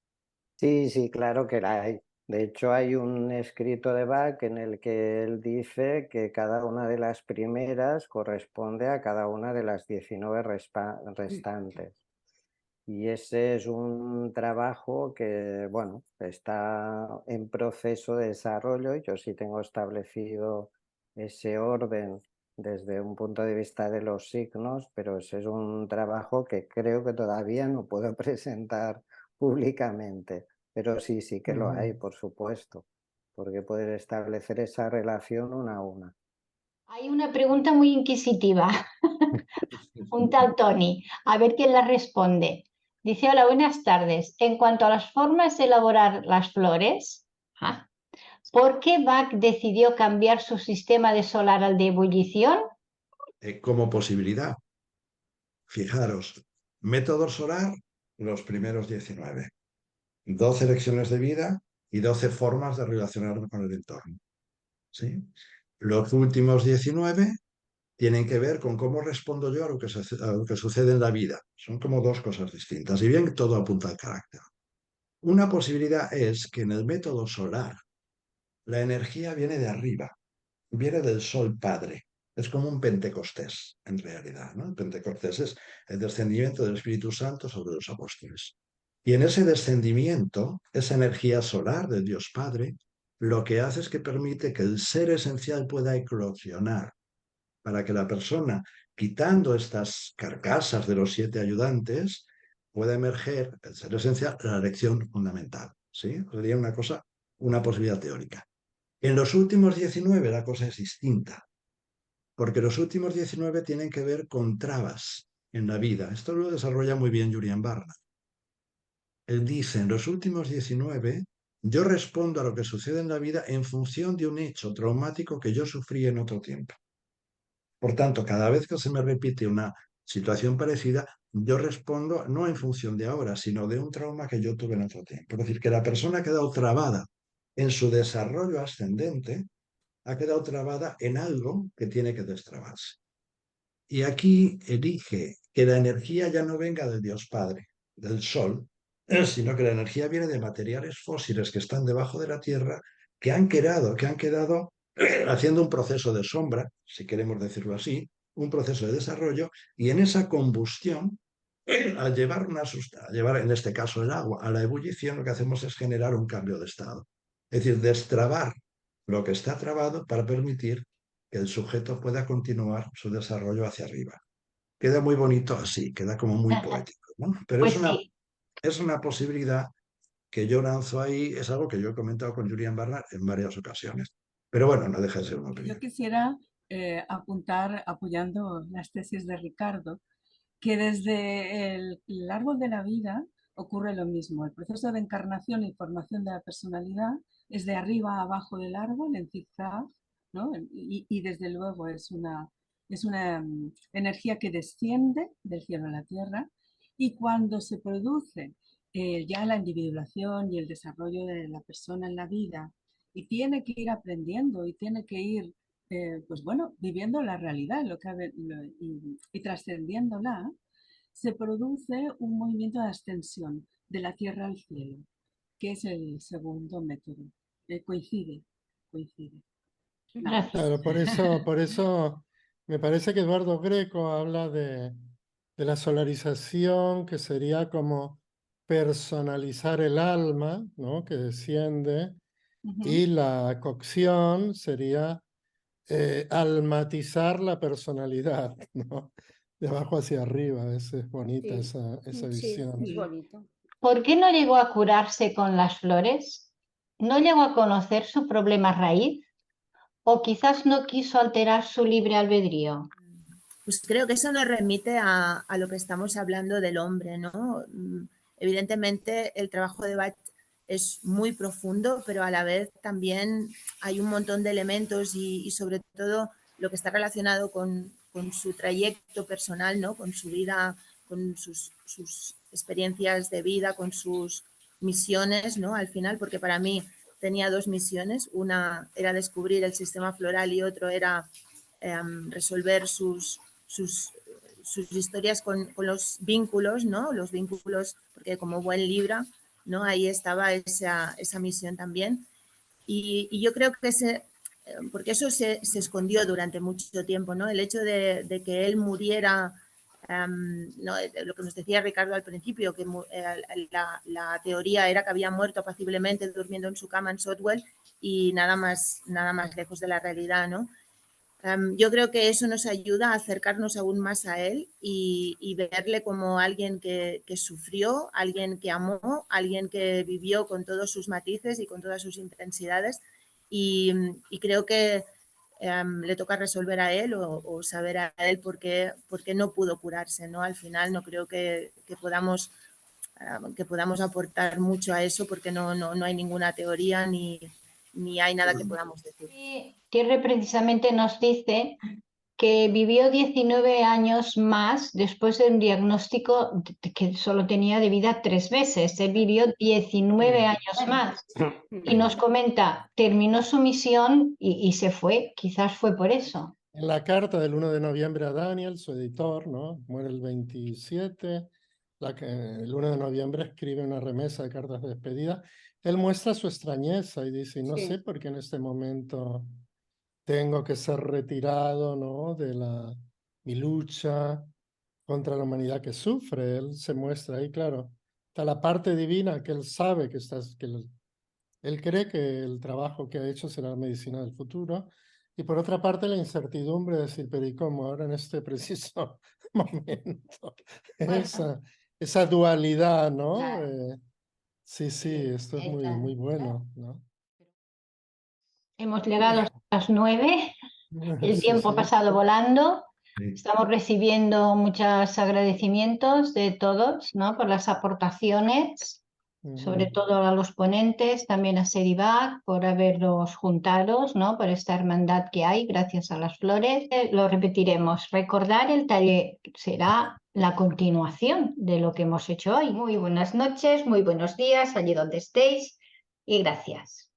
Sí, claro que la hay. De hecho, hay un escrito de Bach en el que él dice que cada una de las primeras corresponde a cada una de las 19 restantes. Y ese es un trabajo que, bueno, está en proceso de desarrollo. Yo sí tengo establecido ese orden desde un punto de vista de los signos, pero ese es un trabajo que creo que todavía no puedo presentar públicamente. Pero sí que lo hay, por supuesto, porque poder establecer esa relación una a una. Hay una pregunta muy inquisitiva, un tal Tony, a ver quién la responde. Dice, hola, buenas tardes. En cuanto a las formas de elaborar las flores, ¿por qué Bach decidió cambiar su sistema de solar al de ebullición? Como posibilidad. Fijaros, método solar, los primeros 19. 12 lecciones de vida y 12 formas de relacionarme con el entorno. ¿Sí? Los últimos 19 tienen que ver con cómo respondo yo a lo que sucede en la vida. Son como dos cosas distintas. Y bien, todo apunta al carácter. Una posibilidad es que en el método solar la energía viene de arriba, viene del Sol Padre. Es como un Pentecostés, en realidad, ¿no? El Pentecostés es el descendimiento del Espíritu Santo sobre los apóstoles. Y en ese descendimiento, esa energía solar del Dios Padre, lo que hace es que permite que el ser esencial pueda eclosionar, para que la persona, quitando estas carcasas de los 7 ayudantes, pueda emerger, el ser esencial, la lección fundamental. ¿Sí? Sería una posibilidad teórica. En los últimos 19 la cosa es distinta, porque los últimos 19 tienen que ver con trabas en la vida. Esto lo desarrolla muy bien Julian Barnard. Él dice, en los últimos 19, yo respondo a lo que sucede en la vida en función de un hecho traumático que yo sufrí en otro tiempo. Por tanto, cada vez que se me repite una situación parecida, yo respondo no en función de ahora, sino de un trauma que yo tuve en otro tiempo. Es decir, que la persona ha quedado trabada en su desarrollo ascendente, ha quedado trabada en algo que tiene que destrabarse. Y aquí elige que la energía ya no venga del Dios Padre, del Sol, sino que la energía viene de materiales fósiles que están debajo de la Tierra, que han quedado haciendo un proceso de sombra, si queremos decirlo así, un proceso de desarrollo, y en esa combustión, al llevar en este caso el agua, a la ebullición, lo que hacemos es generar un cambio de estado. Es decir, destrabar lo que está trabado para permitir que el sujeto pueda continuar su desarrollo hacia arriba. Queda muy bonito así, queda como muy poético, ¿no? Pero Pues sí. es una posibilidad que yo lanzo ahí, es algo que yo he comentado con Julian Barnard en varias ocasiones. Pero bueno, no deja de ser una opinión. Yo quisiera apuntar, apoyando las tesis de Ricardo, que desde el árbol de la vida ocurre lo mismo. El proceso de encarnación y formación de la personalidad es de arriba a abajo del árbol, en zigzag, ¿no? Y desde luego es una energía que desciende del cielo a la tierra, y cuando se produce ya la individuación y el desarrollo de la persona en la vida, y tiene que ir aprendiendo y tiene que ir pues bueno, viviendo la realidad y trascendiéndola, se produce un movimiento de ascensión de la tierra al cielo, que es el segundo método. Coincide. Gracias. Claro, por eso me parece que Eduardo Greco habla de la solarización, que sería como personalizar el alma, ¿no? Que desciende, y la cocción sería almatizar la personalidad, ¿no? De abajo hacia arriba. Es bonita Sí, esa sí, visión. es bonito. ¿Por qué no llegó a curarse con las flores? ¿No llegó a conocer su problema raíz? ¿O quizás no quiso alterar su libre albedrío? Pues creo que eso nos remite a lo que estamos hablando del hombre, ¿no? Evidentemente el trabajo de Bach es muy profundo, pero a la vez también hay un montón de elementos y sobre todo lo que está relacionado con su trayecto personal, ¿no? Con su vida, con sus experiencias de vida, con sus misiones, ¿no? Al final, porque para mí tenía dos misiones, una era descubrir el sistema floral y otro era resolver sus historias con los vínculos, ¿no? Los vínculos, porque como buen Libra, ¿no? Ahí estaba esa misión también. Y yo creo que porque eso se escondió durante mucho tiempo, ¿no? El hecho de que él muriera, ¿no? Lo que nos decía Ricardo al principio, que la teoría era que había muerto apaciblemente durmiendo en su cama en Sotwell y nada más lejos de la realidad, ¿no? Yo creo que eso nos ayuda a acercarnos aún más a él y verle como alguien que sufrió, alguien que amó, alguien que vivió con todos sus matices y con todas sus intensidades. Y creo que le toca resolver a él o saber a él por qué no pudo curarse, ¿no? Al final no creo que podamos aportar mucho a eso porque no hay ninguna teoría ni hay nada que podamos decir. Thierry precisamente nos dice que vivió 19 años más después de un diagnóstico que solo tenía de vida 3 meses. Él vivió 19 años más y nos comenta, terminó su misión y se fue, quizás fue por eso. En la carta del 1 de noviembre a Daniel, su editor, ¿no? Muere el 27, el 1 de noviembre escribe una remesa de cartas de despedida. Él muestra su extrañeza y dice, no sé por qué en este momento tengo que ser retirado, ¿no? De mi lucha contra la humanidad que sufre. Él se muestra ahí, claro. Está la parte divina que él sabe que él cree que el trabajo que ha hecho será la medicina del futuro. Y por otra parte, la incertidumbre de decir, pero ¿y cómo ahora en este preciso momento? Esa dualidad, ¿no? Claro. Sí, esto es muy bueno, ¿no? Hemos llegado a las 9, el tiempo ha pasado volando. Sí. Estamos recibiendo muchos agradecimientos de todos, ¿no? Por las aportaciones, sobre todo a los ponentes, también a Serivac por haberlos juntados, ¿no? Por esta hermandad que hay gracias a las flores. Lo repetiremos. Recordar el taller será la continuación de lo que hemos hecho hoy. Muy buenas noches, muy buenos días, allí donde estéis y gracias.